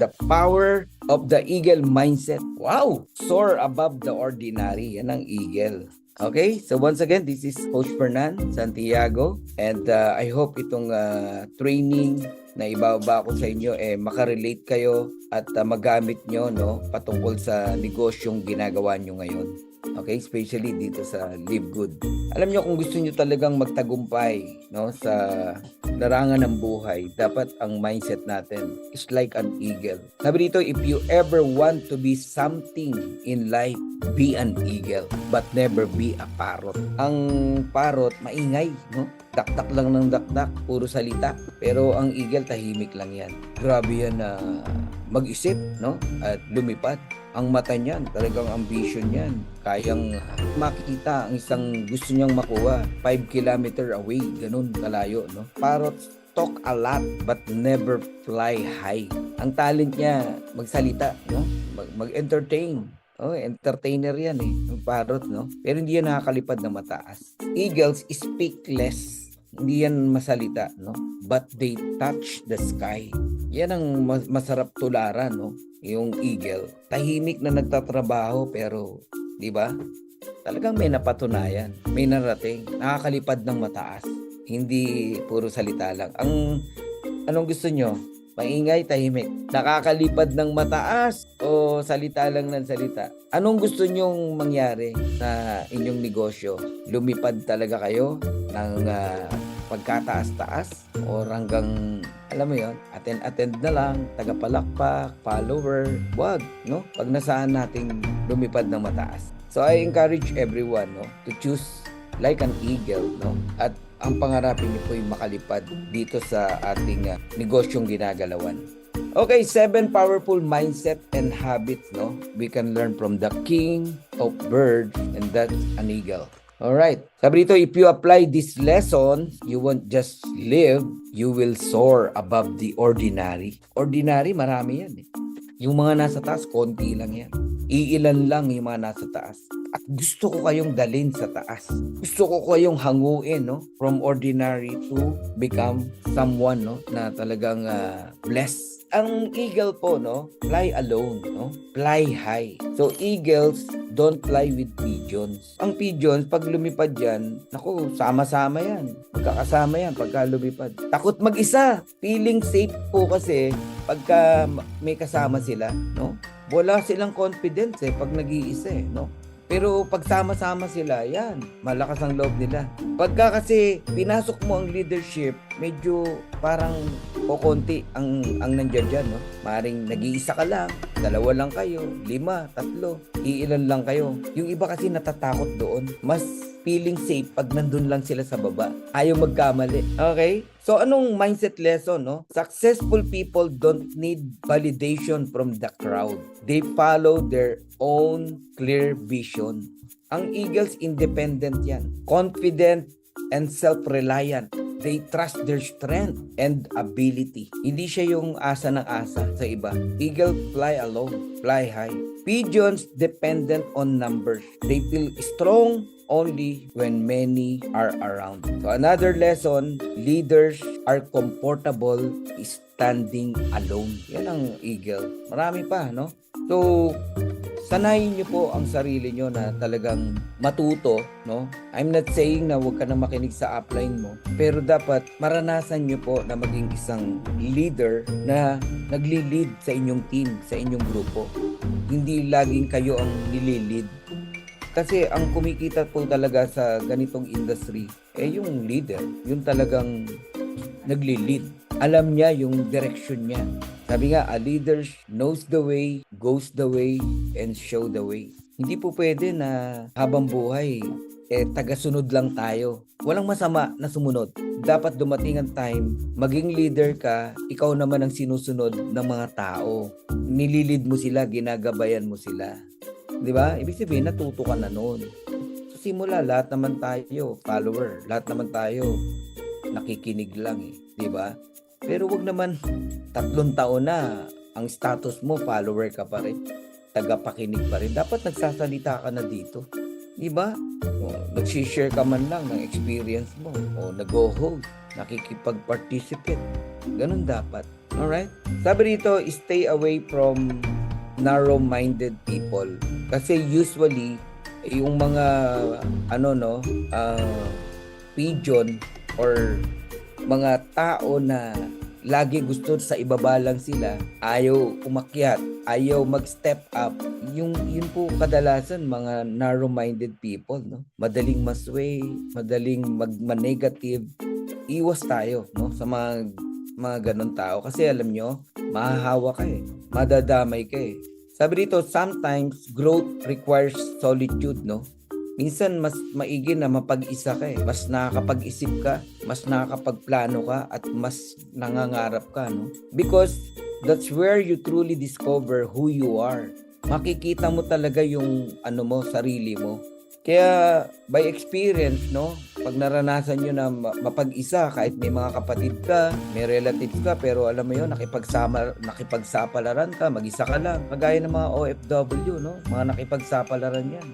The power of the eagle mindset. Wow! Soar above the ordinary. Yan ang eagle. Okay, so once again, this is Coach Fernan Santiago, and I hope itong training na ibababa ko sa inyo makarelate kayo at magamit nyo, no, patungkol sa negosyong ginagawa nyo ngayon. Okay, especially dito sa Live Good. Alam nyo, kung gusto nyo talagang magtagumpay, no, sa larangan ng buhay, dapat ang mindset natin is like an eagle. Sabi dito, if you ever want to be something in life, be an eagle, but never be a parrot. Ang parrot, maingay, no? Dakdak lang ng dakdak, puro salita. Pero ang eagle, tahimik lang yan. Grabe yan na mag-isip, no? At lumipad. Ang mata niyan, talagang ambition niyan. Kayang makita ang isang gusto niyang makuha 5 kilometer away, ganun kalayo, no? Parrots talk a lot but never fly high. Ang talent niya, magsalita, no? Mag-entertain. Oh, entertainer yan ang parrot, no? Pero hindi yan nakakalipad na mataas. Eagles speak less. Hindi yan masalita, no? But they touch the sky. Yan ang masarap tularan, no? Yung eagle. Tahimik na nagtatrabaho pero, di ba? Talagang may napatunayan. May narating. Nakakalipad ng mataas. Hindi puro salita lang. Anong gusto nyo? Maingay, tahimik. Nakakalipad ng mataas o salita lang ng salita? Anong gusto nyong mangyari sa inyong negosyo? Lumipad talaga kayo ng pagkataas-taas o hanggang, alam mo yon, attend na lang, tagapalakpak, follower, wag, no? Pag nasaan nating lumipad ng mataas. So I encourage everyone, no, to choose like an eagle, no? At ang pangarapin niyo po ay makalipad dito sa ating negosyong ginagalawan. Okay, 7 powerful mindset and habits, no? We can learn from the king of birds, and that's an eagle. Alright, sabi dito, if you apply this lesson, you won't just live, you will soar above the ordinary. Ordinary, marami yan. Yung mga nasa taas, konti lang yan. Iilan lang yung mga nasa taas. At gusto ko kayong dalhin sa taas. Gusto ko kayong hanguin, no? From ordinary to become someone, no? Na talagang blessed. Ang eagle po, no? Fly alone, no? Fly high. So, eagles don't fly with pigeons. Ang pigeons, pag lumipad yan, naku, sama-sama yan. Magkakasama yan pagka lumipad. Takot mag-isa. Feeling safe po kasi pagka may kasama sila, no? Wala silang confidence pag nag-iisa, no? Pero pag sama-sama sila, yan, malakas ang loob nila. Pagka kasi pinasok mo ang leadership, medyo parang konti ang nandyan dyan, no? Maring nag-iisa ka lang, 2 lang kayo, 5, 3, iilan lang kayo. Yung iba kasi natatakot doon. Mas feeling safe pag nandun lang sila sa baba. Ayaw magkamali. Okay? So, anong mindset lesson, no? Successful people don't need validation from the crowd. They follow their own clear vision. Ang eagles, independent yan. Confident and self-reliant. They trust their strength and ability. Hindi siya yung asa ng asa sa iba. Eagle fly alone, fly high. Pigeons dependent on numbers. They feel strong only when many are around. So another lesson, leaders are comfortable standing alone. Yan ang eagle. Marami pa, no? So, sanayin nyo po ang sarili nyo na talagang matuto, no? I'm not saying na huwag ka na makinig sa upline mo, pero dapat maranasan nyo po na maging isang leader na nagli-lead sa inyong team, sa inyong grupo. Hindi laging kayo ang nililid. Kasi ang kumikita po talaga sa ganitong industry, yung leader, yung talagang nagli-lead. Alam niya yung direction niya. Sabi nga, a leader knows the way, goes the way, and show the way. Hindi po pwede na habang buhay, taga-sunod lang tayo. Walang masama na sumunod. Dapat dumating ang time, maging leader ka, ikaw naman ang sinusunod ng mga tao. Nililid mo sila, ginagabayan mo sila. Di ba? Ibig sabihin, natuto ka na noon. Sa simula, lahat naman tayo, follower. Lahat naman tayo, nakikinig lang Di ba? Pero wag naman 3 taon na ang status mo, follower ka pa rin. Tagapakinig pa rin. Dapat nagsasalita ka na dito. Di ba? Nag-share ka man lang ng experience mo. O nag-go-host, nakikipag-participate. Ganun dapat. Alright? Sabi dito, stay away from narrow-minded people. Kasi usually, yung mga pigeon or mga tao na lagi gusto sa ibaba lang sila, ayaw umakyat, ayaw mag-step up. Yun po kadalasan mga narrow-minded people, no? Madaling masway, madaling mag-negative. Iwas tayo, no? Sa mga ganun tao. Kasi alam nyo, mahahawa ka madadamay ka Sabi dito, sometimes growth requires solitude, no? Minsan mas maigi na mapag-isa ka mas nakakapag-isip ka, mas nakakapagplano ka, at mas nangangarap ka, no? Because that's where you truly discover who you are. Makikita mo talaga yung sarili mo. Kaya by experience, no, pag naranasan nyo na mapag-isa, kahit may mga kapatid ka, may relatives ka, pero alam mo yun, nakipagsapalaran ka, mag-isa ka lang. Kagaya ng mga OFW, no, mga nakipagsapalaran yan.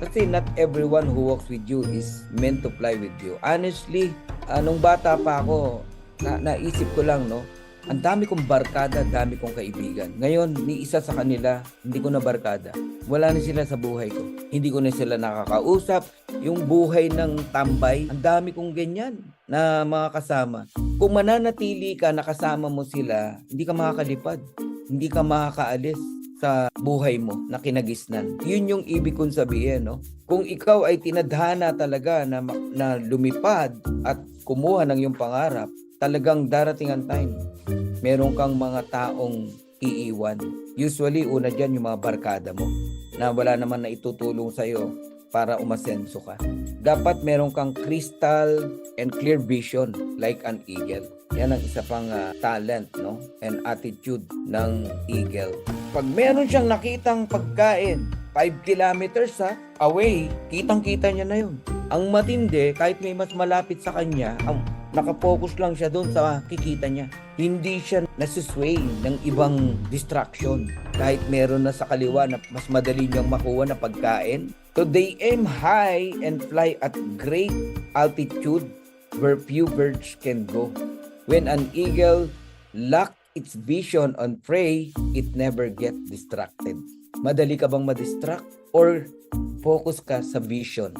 Kasi not everyone who walks with you is meant to fly with you. Honestly, nung bata pa ako, naisip ko lang, no, ang dami kong barkada, dami kong kaibigan. Ngayon, ni isa sa kanila, hindi ko na barkada. Wala na sila sa buhay ko. Hindi ko na sila nakakausap. Yung buhay ng tambay, ang dami kong ganyan na mga kasama. Kung mananatili ka, nakasama mo sila, hindi ka makakalipad. Hindi ka makakaalis sa buhay mo na kinagisnan. Yun yung ibig kong sabihin, no? Kung ikaw ay tinadhana talaga na lumipad at kumuha ng iyong pangarap, talagang darating ang time, meron kang mga taong iiwan. Usually, una dyan yung mga barkada mo na wala naman na itutulong sa'yo para umasenso ka. Dapat meron kang crystal and clear vision like an eagle. Yan ang isa pang talent, no? And attitude ng eagle. Pag meron siyang nakitang pagkain, 5 kilometers away, kitang-kita niya na yun. Ang matindi, kahit may mas malapit sa kanya, nakapokus lang siya doon sa kikita niya. Hindi siya nasusway ng ibang distraction. Kahit meron na sa kaliwa na mas madali niyang makuha na pagkain. So they aim high and fly at great altitude where few birds can go. When an eagle locks its vision on prey, it never gets distracted. Madali ka bang madistract? Or focus ka sa vision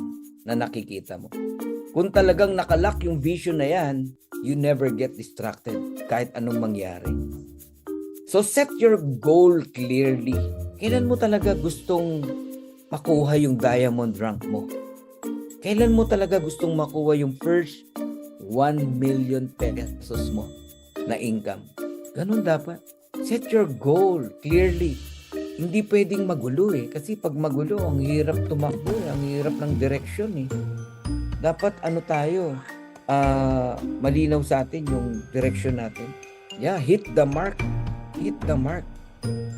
na nakikita mo? Kung talagang nakalock yung vision na yan, you never get distracted kahit anong mangyari. So set your goal clearly. Kailan mo talaga gustong makuha yung diamond rank mo? Kailan mo talaga gustong makuha yung first 1 million pesos mo na income? Ganun dapat. Set your goal clearly. Hindi pwedeng magulo kasi pag magulo, ang hirap tumakbo, ang hirap ng direksyon Dapat tayo, malinaw sa atin yung direction natin. Yeah, hit the mark. Hit the mark.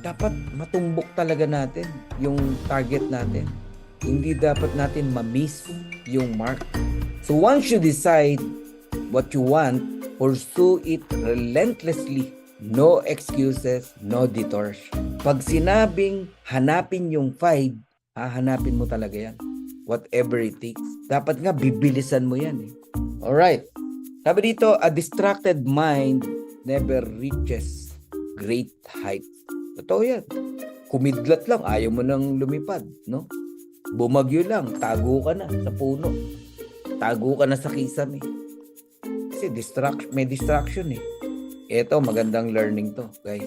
Dapat matumbok talaga natin yung target natin. Hindi dapat natin ma-miss yung mark. So once you decide what you want, pursue it relentlessly. No excuses, no detours. Pag sinabing hanapin yung 5, hahanapin mo talaga yan. Whatever it takes. Dapat nga bibilisan mo yan Alright. Sabi dito, a distracted mind never reaches great heights. Totoo yan. Kumidlat lang, ayaw mo nang lumipad, no? Bumagyo lang, tago ka na sa puno. Tago ka na sa kisame. Kasi may distraction Ito, magandang learning to, guys.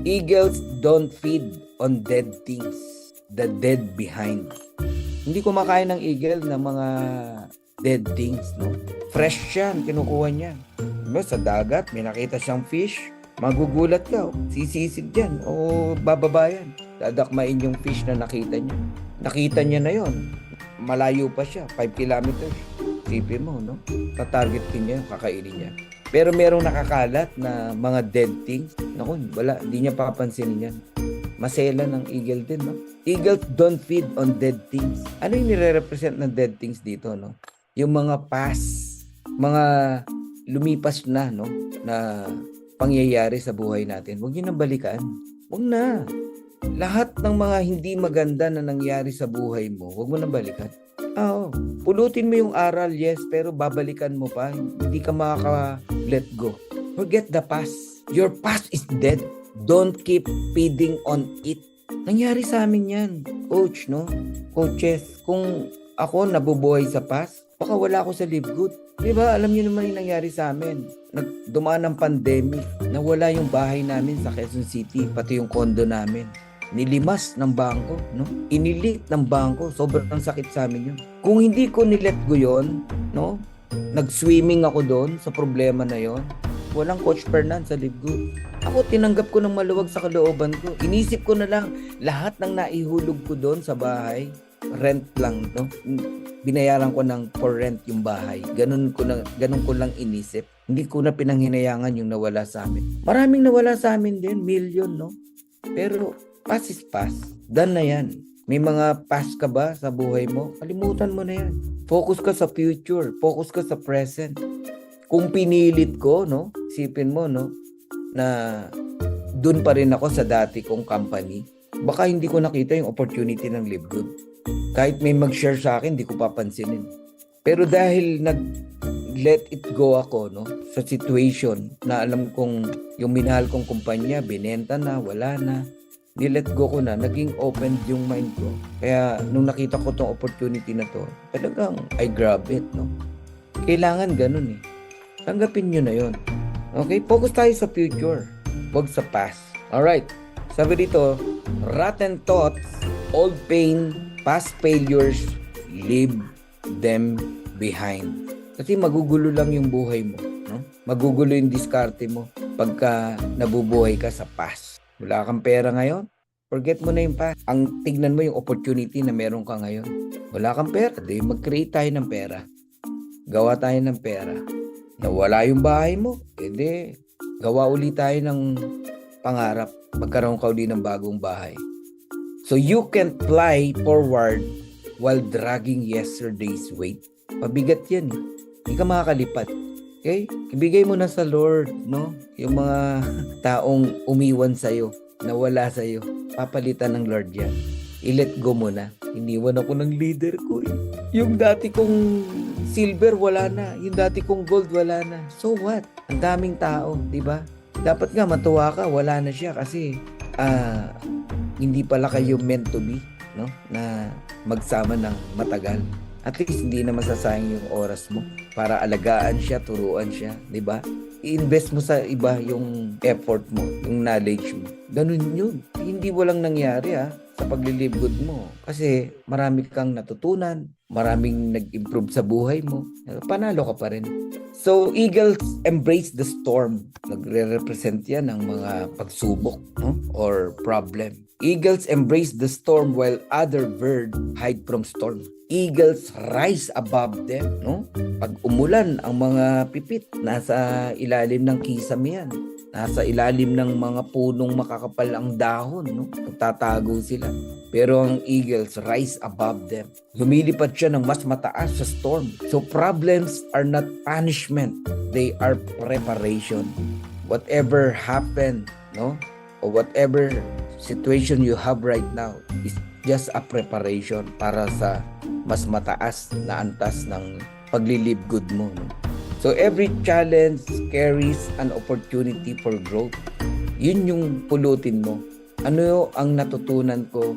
Eagles don't feed on dead things. The dead behind. Hindi kumakain ng eagle ng mga dead things, no? Fresh yan, kinukuha niya. Diba, sa dagat, may nakita siyang fish, magugulat ka, sisisid yan, o bababa yan. Dadakmain yung fish na nakita niya. Nakita niya na yon. Malayo pa siya, 5 kilometers. Sipin mo, no? Tatargetin niya, kakainin niya. Pero merong nakakalat na mga dead things. Naku, wala, hindi niya papansinin yan. Masela ng eagle din, no? Eagles don't feed on dead things. Ano yung nire-represent ng dead things dito, no? Yung mga past, mga lumipas na, no? Na pangyayari sa buhay natin. Huwag niyo nang balikan. Huwag na. Lahat ng mga hindi maganda na nangyari sa buhay mo, huwag mo nang balikan. Oo. Pulutin mo yung aral, yes, pero babalikan mo pa. Hindi ka makaka-let go. Forget the past. Your past is dead. Don't keep feeding on it. Nangyari sa amin yan, coach, no? Coaches, kung ako nabubuhay sa past, baka wala ako sa Live Good. Diba? Alam niyo naman yung nangyari sa amin. Dumaan ng pandemic. Nawala yung bahay namin sa Quezon City, pati yung condo namin. Nilimas ng bangko, no? Inilit ng bangko. Sobrang sakit sa amin yun. Kung hindi ko nilet go yun, no? Nag-swimming ako doon sa problema na yon. Walang Coach Fernan sa Live Good. Ako, tinanggap ko ng maluwag sa kalooban ko. Inisip ko na lang, lahat ng naihulog ko doon sa bahay, rent lang, no? Binayaran ko ng for rent yung bahay. Ganun ko lang inisip. Hindi ko na pinanghinayangan yung nawala sa amin. Maraming nawala sa amin din, million, no? Pero past is past. Done na yan. May mga past ka ba sa buhay mo? Kalimutan mo na yan. Focus ka sa future. Focus ka sa present. Kung pinilit ko, no? Isipin mo, no? Na dun pa rin ako sa dati kong company. Baka hindi ko nakita yung opportunity ng Live Good. Kahit may mag-share sa akin, hindi ko papansinin. Pero dahil let it go ako, no? Sa situation na alam kong yung minahal kong kumpanya, binenta na, wala na. Ni-let go ko na, naging open yung mind ko. Kaya nung nakita ko tong opportunity na to, talagang I grab it, no? Kailangan ganun eh. Tanggapin nyo na yon. Okay? Focus tayo sa future. Huwag sa past. Alright. Sabi dito, rotten thoughts, old pain, past failures, leave them behind. Kasi magugulo lang yung buhay mo. No? Magugulo yung diskarte mo pagka nabubuhay ka sa past. Wala kang pera ngayon, forget mo na yung past. Ang tignan mo yung opportunity na meron ka ngayon. Wala kang pera, di mag-create tayo ng pera. Gawa tayo ng pera. Nawala yung bahay mo, edi gawa ulit tayo ng pangarap. Magkaroon ka ulit ng bagong bahay. So you can fly forward while dragging yesterday's weight. Pabigat yan eh. Hindi ka makakalipad. Okay? Ibigay mo na sa Lord, no? Yung mga taong umiwan sa'yo, nawala sa'yo. Papalitan ng Lord yan. I-let go mo na. Iniwan ako ng leader ko eh. Yung dati kong silver, wala na. Yung dati kong gold, wala na. So what? Ang daming tao, di ba? Dapat nga matuwa ka, wala na siya kasi hindi pala kayo meant to be, no? Na magsama ng matagal. At least hindi na masasayang yung oras mo para alagaan siya, turuan siya, di ba? I-invest mo sa iba yung effort mo, yung knowledge mo. Ganun yun. Hindi walang nangyari sa paglilive good mo. Kasi marami kang natutunan, maraming nag-improve sa buhay mo. Panalo ka pa rin. So, eagles embrace the storm. Nagre-represent yan ng mga pagsubok, no? Or problem. Eagles embrace the storm while other birds hide from storm. Eagles rise above them, no? Pag umulan, ang mga pipit nasa ilalim ng kisame yan. Nasa ilalim ng mga punong makakapal ang dahon, no? Magtatago sila. Pero ang eagles rise above them. Lumilipad siya ng mas mataas sa storm. So problems are not punishment. They are preparation. Whatever happened, no? Or whatever situation you have right now is just a preparation para sa mas mataas na antas ng paglilive good mo, no? So every challenge carries an opportunity for growth. Yun yung pulutin mo. Ano ang natutunan ko?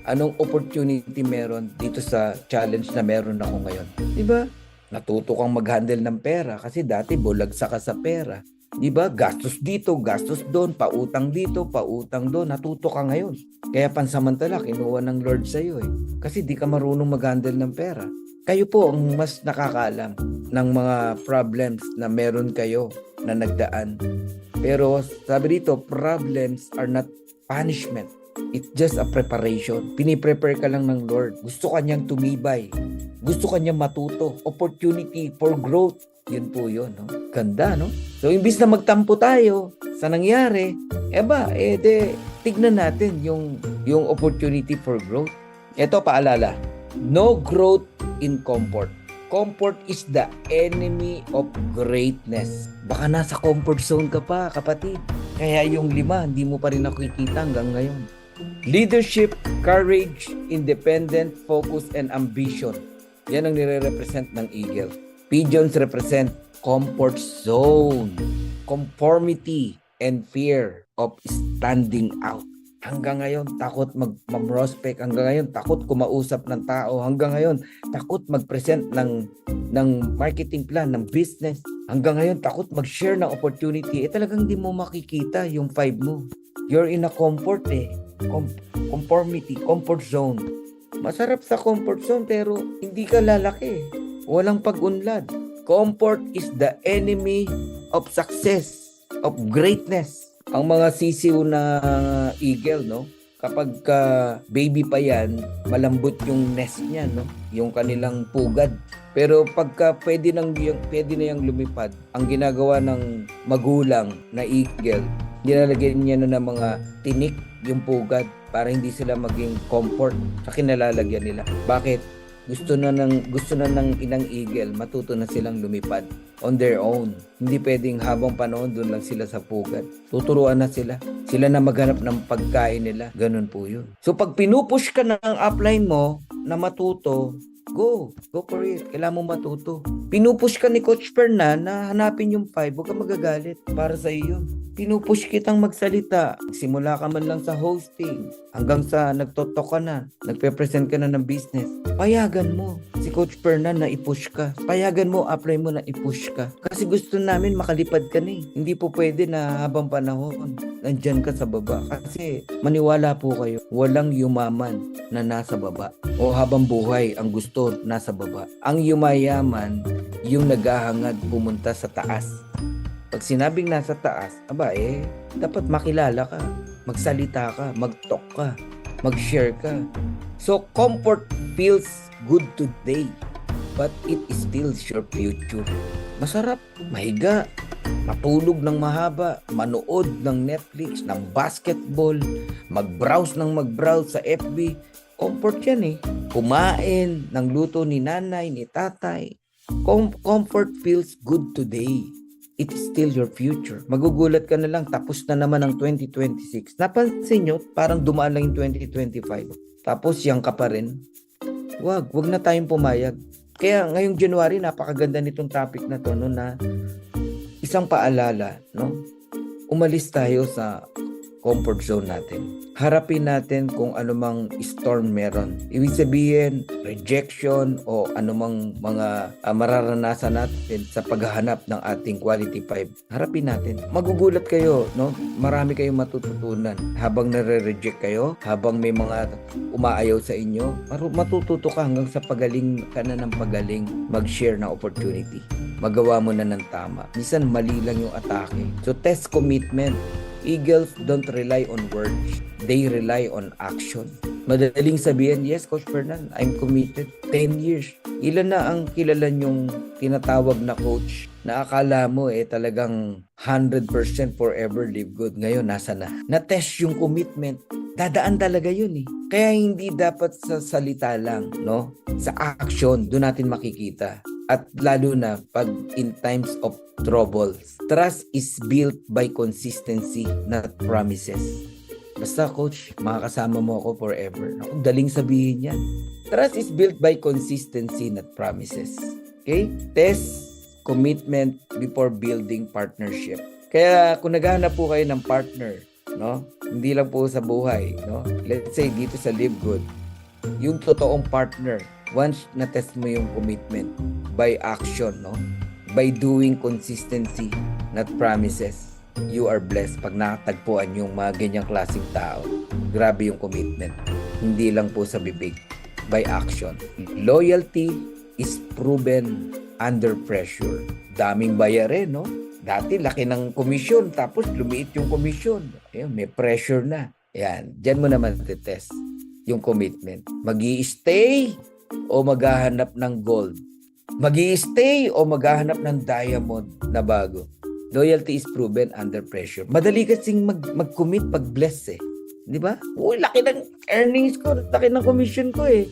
Anong opportunity meron dito sa challenge na meron ako ngayon? Diba? Natuto kang mag-handle ng pera kasi dati bulagsak ka sa pera. Diba? Gastos dito, gastos doon, pautang dito, pautang doon. Natuto ka ngayon. Kaya pansamantala, kinuha ng Lord sa'yo eh. Kasi di ka marunong mag-handle ng pera. Kayo po ang mas nakakaalam ng mga problems na meron kayo na nagdaan. Pero sabi dito, problems are not punishment. It's just a preparation. Piniprepare ka lang ng Lord. Gusto ka niyang tumibay. Gusto ka niyang matuto. Opportunity for growth. Yun po yun, no? Ganda, no? So, imbis na magtampo tayo sa nangyari, tignan natin yung opportunity for growth. Ito, paalala. No growth in comfort. Comfort is the enemy of greatness. Baka nasa comfort zone ka pa, kapatid. Kaya yung 5, hindi mo pa rin nakikita hanggang ngayon. Leadership, courage, independent, focus, and ambition. Yan ang nire-represent ng eagle. Pigeons represent comfort zone. conformity and fear of standing out. Hanggang ngayon, takot mag-prospect. Hanggang ngayon, takot kumausap ng tao. Hanggang ngayon, takot mag-present ng marketing plan, ng business. Hanggang ngayon, takot mag-share ng opportunity. Talagang di mo makikita yung 5 mo. You're in a comfort conformity, comfort zone. Masarap sa comfort zone pero hindi ka lalaki. Walang pag-unlad. Comfort is the enemy of success, of greatness. Ang mga sisiw na eagle, no? Kapag baby pa yan, malambot yung nest niya, no? Yung kanilang pugad. Pero pagka pwede na yang lumipad, ang ginagawa ng magulang na eagle, nilalagyan niya na ng mga tinik yung pugad para hindi sila maging comfort sa kinalalagyan nila. Bakit? Gusto na ng inang eagle, matuto na silang lumipad on their own. Hindi pwedeng habang panahon doon lang sila sa pugad. Tuturuan na sila. Sila na maghanap ng pagkain nila. Ganun po yun. So pag pinupush ka ng upline mo na matuto, go for it. Kailangan mo matuto. Pinupush ka ni Coach Fernan na hanapin yung 5, huwag ka magagalit. Para sa iyo. Pinupush kitang magsalita. Simula ka man lang sa hosting. Hanggang sa nagtotok ka na. Nagpe-present ka na ng business. Payagan mo si Coach Fernan na i-push ka. Payagan mo, apply mo na i-push ka. Kasi gusto namin makalipad ka na eh. Hindi po pwede na habang panahon nandyan ka sa baba. Kasi maniwala po kayo, walang yumaman na nasa baba. O habang buhay ang gusto nasa baba. Ang yumayaman, yung naghahangad pumunta sa taas. Pag sinabing nasa taas, dapat makilala ka, magsalita ka, mag-talk ka, mag-share ka. So, comfort feels good today, but it steals your future. Masarap, mahiga, matulog ng mahaba, manood ng Netflix, ng basketball, mag-browse sa FB. Comfort yan eh. Kumain ng luto ni nanay, ni tatay. Comfort feels good today. It is still your future. Magugulat ka na lang, tapos na naman ang 2026. Napansin nyo, parang dumaan lang yung 2025. Tapos yang ka pa rin. Wag na tayong pumayag. Kaya ngayong January, napakaganda nitong topic na to, no, na isang paalala, no? Umalis tayo sa comfort zone natin. Harapin natin kung anumang storm meron. Ibig sabihin, rejection o anumang mga mararanasan natin sa paghahanap ng ating quality 5. Harapin natin. Magugulat kayo, no? Marami kayong matututunan. Habang nare-reject kayo, habang may mga umaayaw sa inyo, matututo ka hanggang sa pagaling ka na ng pagaling mag-share ng opportunity. Magawa mo na ng tama. Minsan mali lang yung atake. So test commitment. Eagles don't rely on words. They rely on action. Madaling sabihin, yes, Coach Fernan, I'm committed. 10 years. Ilan na ang kilala nyong tinatawag na coach na akala mo talagang 100% forever live good. Ngayon, nasa na? Na-test yung commitment. Dadaan talaga yun eh. Kaya hindi dapat sa salita lang, no? Sa action, doon natin makikita. At lalo na pag in times of troubles. Trust is built by consistency, not promises. Basta coach, makakasama mo ako forever. Naku, daling sabihin yan. Trust is built by consistency, not promises. Okay? Test commitment before building partnership. Kaya kung naghahanap po kayo ng partner, no? Hindi lang po sa buhay, no? Let's say dito sa Live Good, yung totoong partner, once na-test mo yung commitment by action, no? By doing consistency, not promises, you are blessed pag nakatagpuan yung mga ganyang klaseng tao. Grabe yung commitment. Hindi lang po sa bibig, by action. Loyalty is proven under pressure. Daming bayarin, no? Dati laki ng komisyon, tapos lumiit yung komisyon. Ayun, may pressure na. Yan, dyan mo naman test yung commitment. Mag-i-stay o maghahanap ng gold? Mag-i-stay o maghahanap ng diamond na bago? Loyalty is proven under pressure. Madali kasing mag-commit pag bless eh. Di ba? Uy, laki ng earnings ko, laki ng commission ko eh.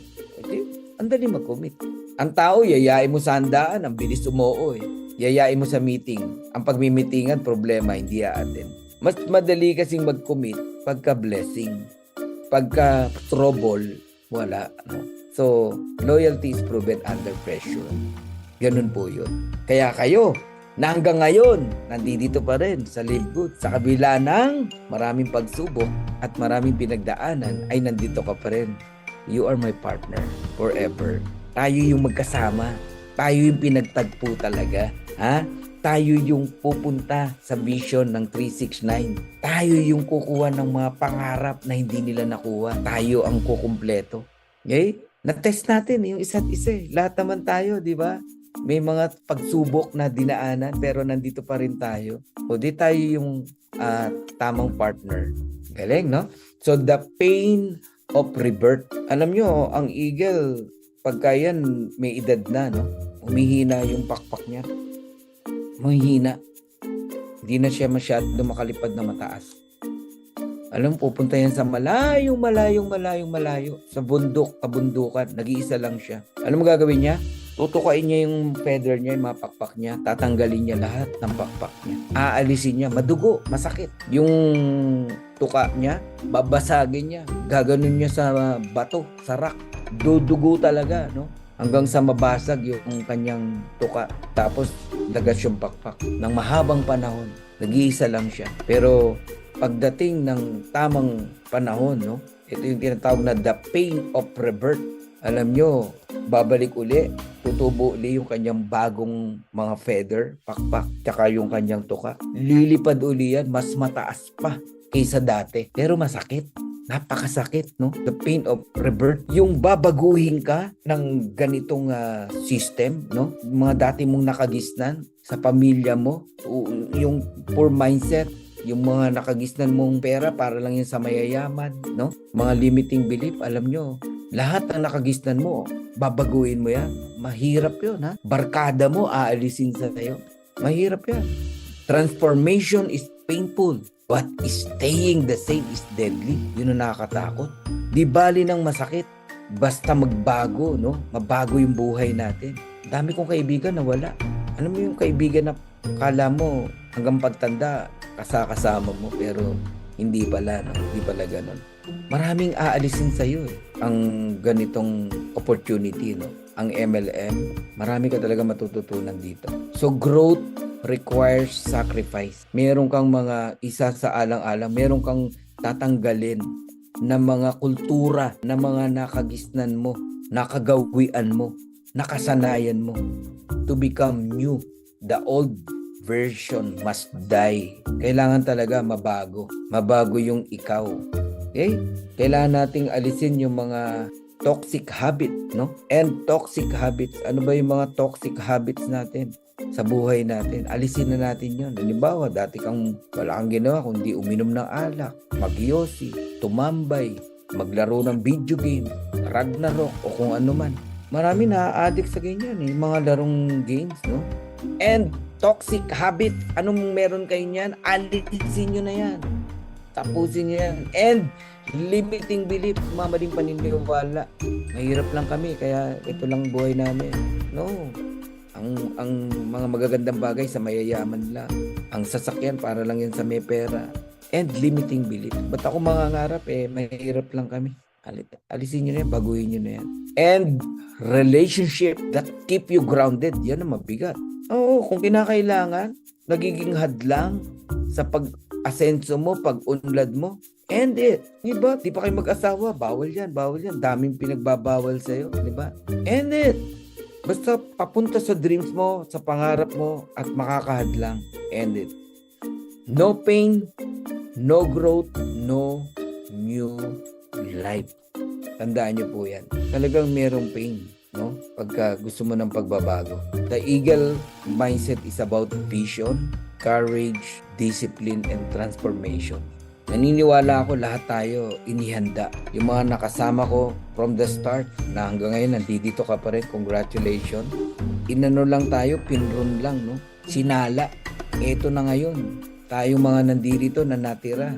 Ang dali mag-commit. Ang tao, yayain mo sa handaan, ang bilis umoo eh. Yayain mo sa meeting. Ang pagmimitingan, problema, hindi aatin. Mas madali kasing mag-commit pagka-blessing. Pagka-trouble, wala. No? So, loyalty is proven under pressure. Ganun po yun. Kaya kayo, na hanggang ngayon, nandito pa rin sa Live Good. Sa kabila ng maraming pagsubok at maraming pinagdaanan, ay nandito ka pa rin. You are my partner forever. Tayo yung magkasama. Tayo yung pinagtagpo talaga. Ha? Tayo yung pupunta sa vision ng 369. Tayo yung kukuha ng mga pangarap na hindi nila nakuha. Tayo ang kukumpleto. Okay? Na-test natin yung isa't isa. Lahat naman tayo, di ba? May mga pagsubok na dinaanan pero nandito pa rin tayo. O di tayo yung tamang partner. Galing, no? So the pain of rebirth. Alam nyo, ang eagle, pagka yan may edad na, no? Humihina yung pakpak niya. Humihina. Hindi na siya masyado makalipad na mataas. Alam, pupunta yan sa malayo. Sa bundok, kabundukan. Nag-iisa lang siya. Alam mo gagawin niya? Tutukain niya yung feather niya, yung mga pakpak niya. Tatanggalin niya lahat ng pakpak niya. Aalisin niya. Madugo, masakit. Yung tuka niya, babasagin niya. Gaganon niya sa bato, sa rock. Dudugo talaga, no? Hanggang sa mabasag yung kanyang tuka. Tapos, lagas yung pakpak. Nang mahabang panahon, nag-iisa lang siya. Pero, pagdating ng tamang panahon, no? Ito yung tinatawag na the pain of rebirth. Alam nyo, babalik uli, tutubo uli yung kanyang bagong mga feather, pakpak, tsaka yung kanyang tuka. Lilipad uli yan, mas mataas pa kaysa dati. Pero masakit. Napakasakit, no? The pain of rebirth. Yung babaguhin ka ng ganitong system, no? Mga dati mong nakagisnan sa pamilya mo, yung poor mindset, yung mga nakagisnan mong pera para lang yun sa mayayaman, no? Mga limiting belief, alam nyo, lahat ng nakagisnan mo, babaguhin mo yan. Mahirap yun, ha? Barkada mo, aalisin sa tayo. Mahirap yan. Transformation is painful. But staying the same is deadly. Yun ang nakakatakot. Di bali ng masakit. Basta magbago, no? Mabago yung buhay natin. Dami kong kaibigan na wala. Alam mo yung kaibigan na kala mo hanggang pagtanda, kasama mo, pero hindi pala, no? Hindi pala ganun. Maraming aalisin sa'yo, eh. Ang ganitong opportunity, no? Ang MLM, marami ka talaga matututunan dito. So, growth requires sacrifice. Meron kang mga isa sa alang-alang, meron kang tatanggalin na mga kultura, na mga nakagisnan mo, nakagawian mo, nakasanayan mo to become new. The old version must die. Kailangan talaga mabago. Mabago yung ikaw. Okay? Kailangan nating alisin yung mga toxic habit, no? And toxic habits. Ano ba yung mga toxic habits natin sa buhay natin? Alisin na natin yun. Halimbawa, dati kang wala kang ginawa kundi uminom ng alak, magyosi, tumambay, maglaro ng video game, Ragnarok, o kung ano man. Marami na-addict sa ganyan, eh, mga larong games, no? And toxic habit, anong meron kayo niyan? Alisin nyo na yan. Tapusin nyo yan. And limiting belief, mamaling paniniwala. Mahirap lang kami, kaya ito lang buhay namin. No. Ang mga magagandang bagay sa mayayaman lang. Ang sasakyan para lang yan sa may pera. And limiting belief. Ba't ako mangangarap, mahirap lang kami. Alisin nyo na yan, baguhin nyo na yan. And relationship that keep you grounded, yan ang mabigat. Oo, kung kinakailangan, nagiging hadlang sa pag-asenso mo, pag-unlad mo, end it. Diba? Di pa kayo mag-asawa, bawal yan. Daming pinagbabawal sa'yo, diba? End it. Basta papunta sa dreams mo, sa pangarap mo, at makakahadlang, end it. No pain, no growth, no new life. Tandaan nyo po yan. Talagang merong pain, no? Pagka gusto mo ng pagbabago. The eagle mindset is about vision, courage, discipline, and transformation. Naniniwala ako lahat tayo inihanda. Yung mga nakasama ko from the start na hanggang ngayon nandito ka pa rin, congratulations. Inano lang tayo, pinrun lang, no? Sinala. Eto na ngayon. Tayo mga nandito na natira.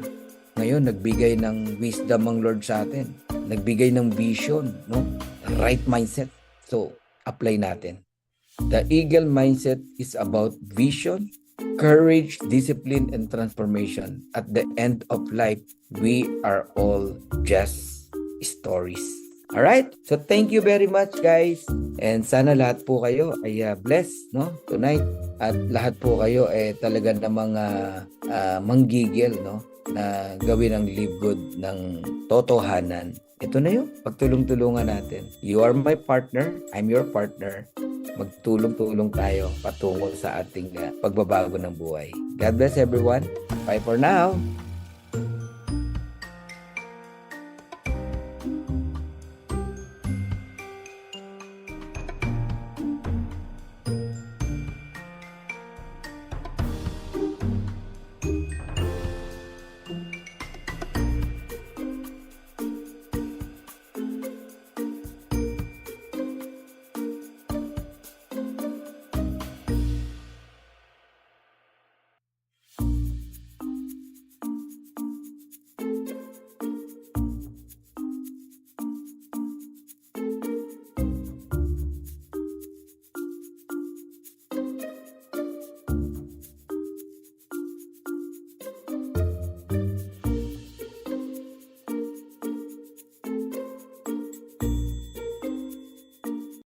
Ngayon, nagbigay ng wisdom ang Lord sa atin. Nagbigay ng vision, no? Right mindset. So, apply natin. The eagle mindset is about vision, courage, discipline, and transformation. At the end of life, we are all just stories. Alright? So thank you very much guys. And sana lahat po kayo ay blessed, no? Tonight. At lahat po kayo talaga namang manggigil, no? Na gawin ang live good ng totohanan. Ito na yun. Pagtulong-tulungan natin. You are my partner. I'm your partner. Magtulong-tulong tayo patungo sa ating pagbabago ng buhay. God bless everyone. Bye for now.